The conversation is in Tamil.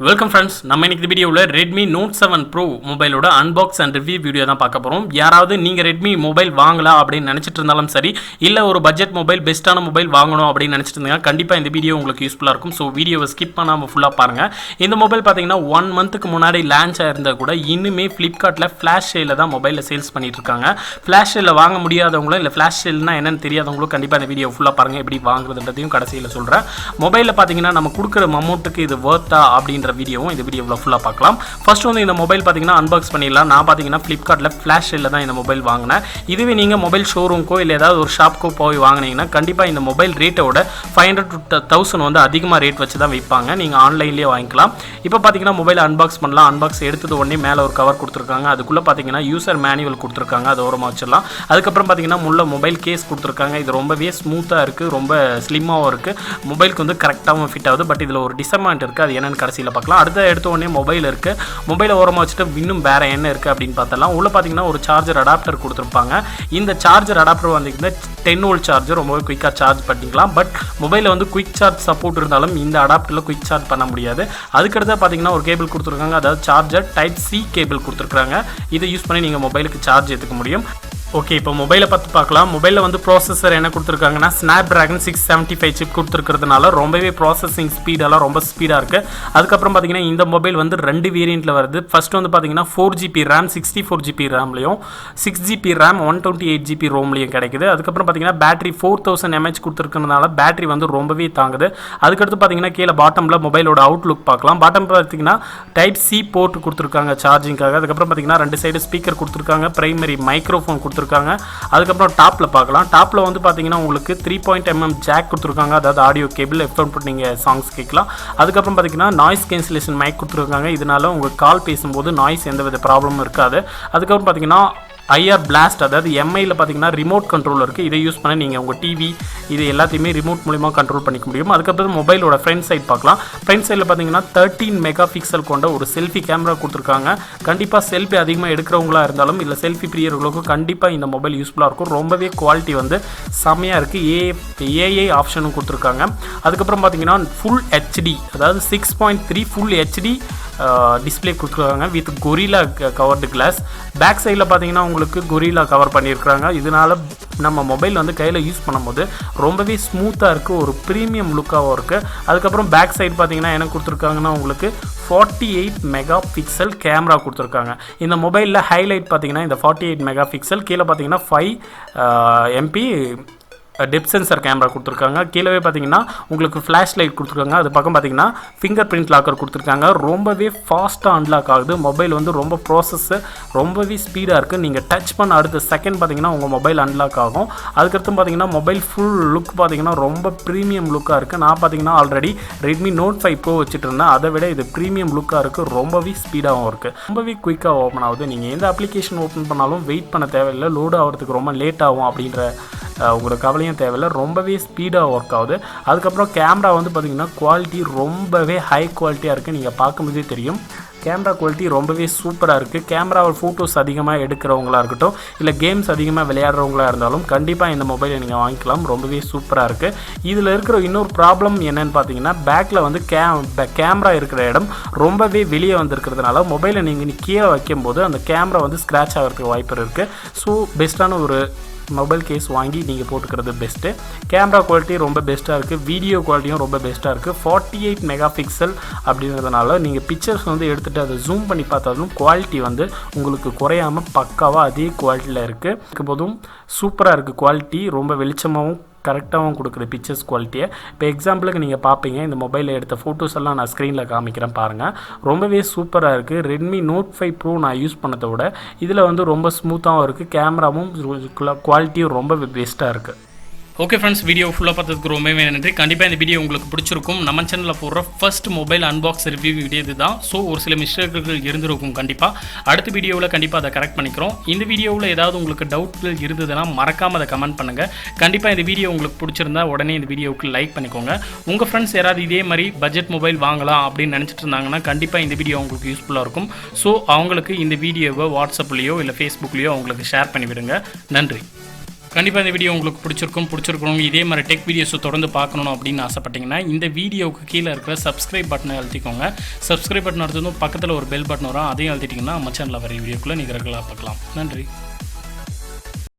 வெல்கம் ஃப்ரெண்ட்ஸ், நம்ம இன்னைக்கு வீடியோவில் Redmi Note 7 Pro மொபைலோட அன்பாக்ஸ் அண்ட் ரிவ்யூ வீடியோ தான் பார்க்க போகிறோம். யாராவது நீங்கள் Redmi மொபைல் வாங்கலாம் அப்படின்னு நினச்சிட்டு இருந்தாலும் சரி, இல்லை ஒரு பட்ஜெட் மொபைல் பெஸ்ட்டான மொபைல் வாங்கணும் அப்படின்னு நினச்சிட்டு இருந்தீங்கன்னா கண்டிப்பாக இந்த வீடியோ உங்களுக்கு யூஸ்ஃபுல்லாக இருக்கும். ஸோ வீடியோவை ஸ்கிப் பண்ணாமல் ஃபுல்லாக பாருங்கள். இந்த மொபைல் பார்த்தீங்கன்னா 1 மந்த்துக்கு முன்னாடி லான்ச் ஆயிருந்தால் கூட இன்னுமே ஃப்ளிப்கார்ட்டில் ஃப்ளாஷ் சேலில் தான் மொபைலில் சேல்ஸ் பண்ணிட்டு இருக்காங்க. ஃப்ளாஷ் சேலில் வாங்க முடியாதவங்களும் இல்லை ஃப்ளாஷ் சேல்னா என்னன்னு தெரியாதவங்களும் கண்டிப்பாக இந்த வீடியோ ஃபுல்லாக பாருங்கள். எப்படி வாங்குறதுன்றதையும் கடைசியில் சொல்கிறேன். மொபைலில் பார்த்தீங்கன்னா நம்ம கொடுக்குற அமௌண்ட்டுக்கு இது வர்த்தா அப்படின்ற வீடியோவும் இந்த வீடியோவில் ஃபுல்லாக பார்க்கலாம். ஃபர்ஸ்ட் வந்து இந்த மொபைல் பார்த்தீங்கன்னா அன்பாக்ஸ் பண்ணிடலாம். நான் பார்த்தீங்கன்னா ஃப்ளிப்கார்ட்டில் ஃப்ளாஷ் சேலில் தான் இந்த மொபைல் வாங்கினேன். இதுவே நீங்கள் மொபைல் ஷோரூம்க்கோ இல்லை ஏதாவது ஒரு ஷாப்க்கோ போய் வாங்கினீங்கன்னா கண்டிப்பாக இந்த மொபைல் ரேட்டோட 500 to 1000 வந்து அதிகமாக ரேட் வச்சு தான் வைப்பாங்க. நீங்கள் ஆன்லைன்லேயே வாங்கிக்கலாம். இப்போ பார்த்தீங்கன்னா மொபைல் அன்பாக்ஸ் பண்ணலாம். அன்பாக்ஸ் எடுத்தது உடனே மேலே ஒரு கவர் கொடுத்துருக்காங்க. அதுக்குள்ளே பார்த்தீங்கன்னா யூசர் மேனுவல் கொடுத்துருக்காங்க. அது ஓரமாக வச்சிடலாம். அதுக்கப்புறம் பார்த்தீங்கன்னா முள்ள மொபைல் கேஸ் கொடுத்துருக்காங்க. இது ரொம்பவே ஸ்மூத்தாக இருக்குது, ரொம்ப ஸ்லிம்மாகவும் இருக்குது. மொபைலுக்கு வந்து கரெக்டாகவும் ஃபிட் ஆகுது. பட் இதில் ஒரு டிசப்பாயிண்ட் இருக்குது. அது என்னென்னு கடைசியில் பார்க்கலாம். அடுத்த எடுத்த உடனே மொபைல் இருக்குது. மொபைலை ஓரமாக வச்சுட்டு இன்னும் வேறு என்ன இருக்குது அப்படின்னு பார்த்தலாம். உள்ளே பார்த்தீங்கன்னா ஒரு சார்ஜர் அடாப்டர் கொடுத்துருப்பாங்க. இந்த சார்ஜர் அடாப்டர் வந்து 10 வோல்ட் சார்ஜர், ரொம்பவே குயிக்காக சார்ஜ் பண்ணிக்கலாம். பட் மொபைலில் வந்து குயிக் சார்ஜ் சப்போர்ட் இருந்தாலும் இந்த அடாப்டரில் குயிக் சார்ஜ் பண்ண முடியாது. அதுக்கடுத்து பார்த்தீங்கன்னா ஒரு கேபிள் கொடுத்துருக்காங்க. அதாவது சார்ஜர் டைப் சி கேபிள் கொடுத்துருக்காங்க. இதை யூஸ் பண்ணி நீங்கள் மொபைலுக்கு சார்ஜ் ஏற்றுக்க முடியும். ஓகே, இப்போ மொபைலை பார்த்து பார்க்கலாம். மொபைலில் வந்து ப்ராசஸர் என்ன கொடுத்துருக்காங்கன்னா Snapdragon 675 சிப் கொடுத்துருக்கிறதுனால ரொம்பவே ப்ராசஸிங் ஸ்பீடெல்லாம் ரொம்ப ஸ்பீடாக இருக்குது. அதுக்கப்புறம் பார்த்தீங்கன்னா இந்த மொபைல் வந்து 2 வேரியண்ட்டில் வருது. ஃபர்ஸ்ட் வந்து பார்த்தீங்கன்னா 4GB RAM 64GB ரேம்லையும் 6GB RAM 128GB ரோம்லையும் கிடைக்குது. அதுக்கப்புறம் பார்த்தீங்கன்னா பேட்டரி 4000 mAh கொடுத்துருக்கிறதுனால பேட்டரி வந்து ரொம்பவே தாங்குது. அதுக்கடுத்து பார்த்தீங்கன்னா கீழே பாட்டமில் மொபைலோட அவுட்லுக் பார்க்கலாம். பாட்டம் பார்த்தீங்கன்னா டைப் சி போர்ட் கொடுத்துருக்காங்க சார்ஜிங்காக. அதுக்கப்புறம் பார்த்தீங்கன்னா 2 சைடு ஸ்பீக்கர் கொடுத்துருக்காங்க. பிரைமரி மைக்ரோஃபோன் கொடுத்துருக்காங்க. அதுக்கப்புறம் டாப்பில் பார்க்கலாம். டாப்பில் வந்து பார்த்தீங்கன்னா உங்களுக்கு 3.mm ஜாக் கொடுத்துருக்காங்க. அதாவது ஆடியோ கேபிள் எஃப்எம் போட்டு நீங்கள் சாங்ஸ் கேட்கலாம். அதுக்கப்புறம் பார்த்தீங்கன்னா நாய்ஸ் கேன்சலேஷன் மைக் கொடுத்துருக்காங்க. இதனால உங்கள் கால் பேசும்போது நாய்ஸ் எந்தவித ப்ராப்ளமும் இருக்காது. அதுக்கப்புறம் பார்த்தீங்கன்னா ஐஆர் பிளாஸ்ட், அதாவது எம்ஐயில் பார்த்தீங்கன்னா ரிமோட் கண்ட்ரோல் இருக்குது. இதை யூஸ் பண்ணி நீங்கள் உங்கள் டிவி இது எல்லாத்தையுமே ரிமோட் மூலிமா கண்ட்ரோல் பண்ணிக்க முடியும். அதுக்கப்புறம் மொபைலோட ஃப்ரண்ட் சைட் பார்க்கலாம். ஃப்ரண்ட் சைடில் பார்த்தீங்கன்னா 13 மெகா பிக்சல் கொண்ட ஒரு செல்ஃபி கேமரா கொடுத்துருக்காங்க. கண்டிப்பாக செல்ஃபி அதிகமாக எடுக்கிறவங்களா இருந்தாலும் இல்லை செல்ஃபி பிரியர்களுக்கும் கண்டிப்பாக இந்த மொபைல் யூஸ்ஃபுல்லாக இருக்கும். ரொம்பவே குவாலிட்டி வந்து செம்மையாக இருக்குது. ஏஐ ஆப்ஷனும் கொடுத்துருக்காங்க. அதுக்கப்புறம் பார்த்தீங்கன்னா ஃபுல் ஹெச்டி, அதாவது 6.3 ஃபுல் ஹெச்டி டிஸ்பிளே கொடுத்துருக்காங்க with gorilla covered glass. Back சைடில் பார்த்தீங்கன்னா உங்களுக்கு கொரில்லா கவர் பண்ணியிருக்கிறாங்க. இதனால நம்ம மொபைல் வந்து கையில் யூஸ் பண்ணும்போது ரொம்பவே ஸ்மூத்தாக இருக்குது, ஒரு ப்ரீமியம் லுக்காகவும் இருக்குது. அதுக்கப்புறம் பேக் சைடு பார்த்தீங்கன்னா என்ன கொடுத்துருக்காங்கன்னா உங்களுக்கு 48 மெகா பிக்சல் கேமரா கொடுத்துருக்காங்க. இந்த மொபைலில் ஹைலைட் பார்த்தீங்கன்னா இந்த 48 மெகா பிக்சல், கீழே பார்த்தீங்கன்னா 5 MP டெப்த் சென்சர் கேமரா கொடுத்துருக்காங்க. கீழே பார்த்தீங்கன்னா உங்களுக்கு ஃப்ளாஷ் லைட் கொடுத்துருக்காங்க. அது பக்கம் பார்த்தீங்கன்னா ஃபிங்கர் பிரிண்ட் லாக்கர் கொடுத்துருக்காங்க. ரொம்பவே ஃபாஸ்ட்டாக அன்லாக் ஆகுது. மொபைல் வந்து ரொம்ப ப்ராசஸ்ஸு ரொம்பவே ஸ்பீடாக இருக்குது. நீங்கள் டச் பண்ண அடுத்த செகண்ட் பார்த்தீங்கன்னா உங்கள் மொபைல் அன்லாக் ஆகும். அதுக்கடுத்து பார்த்தீங்கன்னா மொபைல் ஃபுல் லுக் பார்த்தீங்கன்னா ரொம்ப ப்ரீமியம் லுக்காக இருக்குது. நான் பார்த்தீங்கன்னா ஆல்ரெடி Redmi Note 5 Pro வச்சுட்டு இருந்தேன். அதை விட இது ப்ரீமியம் லுக்காக இருக்குது. ரொம்பவே ஸ்பீடாகவும் இருக்குது. ரொம்பவே குயிக்காக ஓப்பன் ஆகுது. நீங்கள் எந்த அப்ளிகேஷன் ஓப்பன் பண்ணாலும் வெயிட் பண்ண தேவையில்லை. லோடு ஆகிறதுக்கு ரொம்ப லேட் ஆகும் அப்படின்ற உங்களுக்கு கவலையும் தேவையில்லை. ரொம்பவே ஸ்பீடாக ஒர்க் ஆகுது. அதுக்கப்புறம் கேமரா வந்து பார்த்திங்கன்னா குவாலிட்டி ரொம்பவே ஹை குவாலிட்டியாக இருக்குது. நீங்கள் பார்க்கும்போதே தெரியும். கேமரா குவாலிட்டி ரொம்பவே சூப்பராக இருக்குது. கேமராவில் ஃபோட்டோஸ் அதிகமாக எடுக்கிறவங்களா இருக்கட்டும் இல்லை கேம்ஸ் அதிகமாக விளையாடுறவங்களா இருந்தாலும் கண்டிப்பாக இந்த மொபைலை நீங்கள் வாங்கிக்கலாம். ரொம்பவே சூப்பராக இருக்குது. இதில் இருக்கிற இன்னொரு ப்ராப்ளம் என்னென்னு பார்த்தீங்கன்னா பேக்கில் வந்து கேமரா இருக்கிற இடம் ரொம்பவே வெளியே வந்திருக்கிறதுனால மொபைலை நீங்கள் கீழே வைக்கும்போது அந்த கேமரா வந்து ஸ்க்ராட்ச் ஆகிறதுக்கு வாய்ப்பு இருக்குது. ஸோ பெஸ்ட்டான ஒரு மொபைல் கேஸ் வாங்கி நீங்கள் போட்டுக்கிறது பெஸ்ட்டு. கேமரா குவாலிட்டி ரொம்ப பெஸ்ட்டாக இருக்குது. வீடியோ குவாலிட்டியும் ரொம்ப பெஸ்ட்டாக இருக்குது. 48 மெகா பிக்சல் அப்படிங்கிறதுனால நீங்கள் பிக்சர்ஸ் வந்து எடுத்துகிட்டு அதை ஜூம் பண்ணி பார்த்தாலும் குவாலிட்டி வந்து உங்களுக்கு குறையாமல் பக்காவாக அதே குவாலிட்டியில் இருக்குது. போதும் சூப்பராக இருக்குது. குவாலிட்டி ரொம்ப வெளிச்சமாகவும் கரெக்டாகவும் கொடுக்குற பிக்சர்ஸ் குவாலிட்டியை. இப்போ எக்ஸாம்பிளுக்கு நீங்கள் பார்ப்பீங்க. இந்த மொபைலில் எடுத்த ஃபோட்டோஸ் எல்லாம் நான் ஸ்க்ரீனில் காமிக்கிறேன் பாருங்கள். ரொம்பவே சூப்பராக இருக்குது. Redmi Note 5 Pro நான் யூஸ் பண்ணதை விட இதில் வந்து ரொம்ப ஸ்மூத்தாகவும் இருக்குது. கேமராவும் குவாலிட்டியும் ரொம்ப பெஸ்ட்டாக இருக்குது. ஓகே ஃப்ரெண்ட்ஸ், வீடியோ ஃபுல்லாக பார்த்ததுக்கு ரொம்பவே நன்றி. கண்டிப்பாக இந்த வீடியோ உங்களுக்கு பிடிச்சிருக்கும். நம்ம சேனலில் போடுற first mobile unbox review video இது தான். ஸோ ஒரு சில மிஸ்டேக்குகள் இருந்திருக்கும். கண்டிப்பாக அடுத்த வீடியோவில் கண்டிப்பாக அதை கரெக்ட் பண்ணிக்கிறோம். இந்த வீடியோவில் ஏதாவது உங்களுக்கு டவுட்கள் இருந்ததுன்னா மறக்காமல் அதை கமெண்ட் பண்ணுங்கள். கண்டிப்பாக இந்த வீடியோ உங்களுக்கு பிடிச்சிருந்தா உடனே இந்த வீடியோவுக்கு லைக் பண்ணிக்கோங்க. உங்கள் ஃப்ரெண்ட்ஸ் யாராவது இதே மாதிரி பட்ஜெட் மொபைல் வாங்கலாம் அப்படின்னு நினச்சிட்டு இருந்தாங்கன்னா கண்டிப்பாக இந்த வீடியோ உங்களுக்கு யூஸ்ஃபுல்லாக இருக்கும். ஸோ அவங்களுக்கு இந்த வீடியோவை வாட்ஸ்அப்லேயோ இல்லை ஃபேஸ்புக்லேயோ அவங்களுக்கு ஷேர் பண்ணிவிடுங்க. நன்றி. கண்டிப்பாக இந்த வீடியோ உங்களுக்கு பிடிச்சிருக்கணும். இதே மாதிரி டெக் வீடியோஸை தொடர்ந்து பார்க்கணும் அப்படின்னு ஆசைப்பட்டீங்கன்னா இந்த வீடியோவுக்கு கீழே இருக்கிற சப்ஸ்கிரைப் பட்டனை அழுத்திக்கோங்க. சப்ஸ்கிரைப் பட்டன் அடுத்ததும் பக்கத்தில் ஒரு பெல் பட்டன் வரும், அதையும் அழுத்திட்டிங்கன்னா நம்ம சேனலில் வர வீடியோக்குள்ளே நீங்கள் ரெகுலராக பார்க்கலாம். நன்றி.